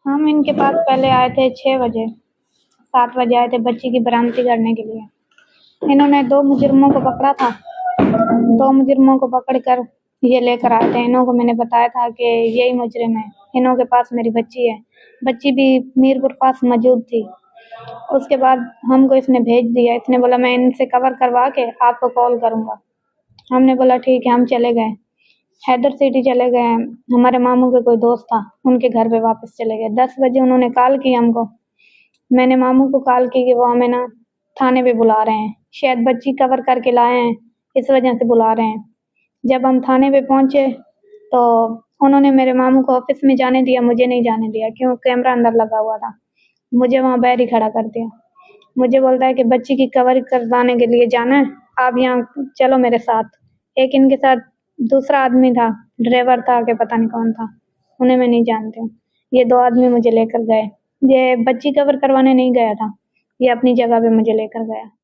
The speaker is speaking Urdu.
ہم ان کے پاس پہلے آئے تھے 6 بجے، 7 بجے آئے تھے بچی کی برامدی کرنے کے لیے۔ انہوں نے 2 مجرموں کو پکڑا تھا، 2 مجرموں کو پکڑ کر یہ لے کر آئے تھے۔ انہوں کو میں نے بتایا تھا کہ یہی مجرم ہے، انہوں کے پاس میری بچی ہے، بچی بھی میرپور پاس موجود تھی۔ اس کے بعد ہم کو اس نے بھیج دیا، اس نے بولا میں ان سے کور کروا کے آپ کو کال کروں گا۔ ہم نے بولا ٹھیک ہے، ہم چلے گئے حیدر سٹی چلے گئے، ہمارے ماموں کے کوئی دوست تھا ان کے گھر پہ واپس چلے گئے۔ 10 بجے انہوں نے کال کی ہم کو، میں نے ماموں کو کال کی کہ وہ ہمیں نا تھانے پہ بلا رہے ہیں، شاید بچی کور کر کے لائے ہیں اس وجہ سے بلا رہے ہیں۔ جب ہم تھانے پہ پہنچے تو انہوں نے میرے ماموں کو آفس میں جانے دیا، مجھے نہیں جانے دیا، کیوں کیمرہ اندر لگا ہوا تھا، مجھے وہاں باہر ہی کھڑا کر دیا۔ مجھے بولتا ہے کہ بچی کی کور کروانے کے لیے جانا ہے، آپ یہاں چلو میرے ساتھ۔ ایک ان کے ساتھ دوسرا آدمی تھا، ڈرائیور تھا کہ پتہ نہیں کون تھا، انہیں میں نہیں جانتی ہوں۔ یہ 2 آدمی مجھے لے کر گئے، یہ بچی کور کروانے نہیں گیا تھا، یہ اپنی جگہ پہ مجھے لے کر گیا۔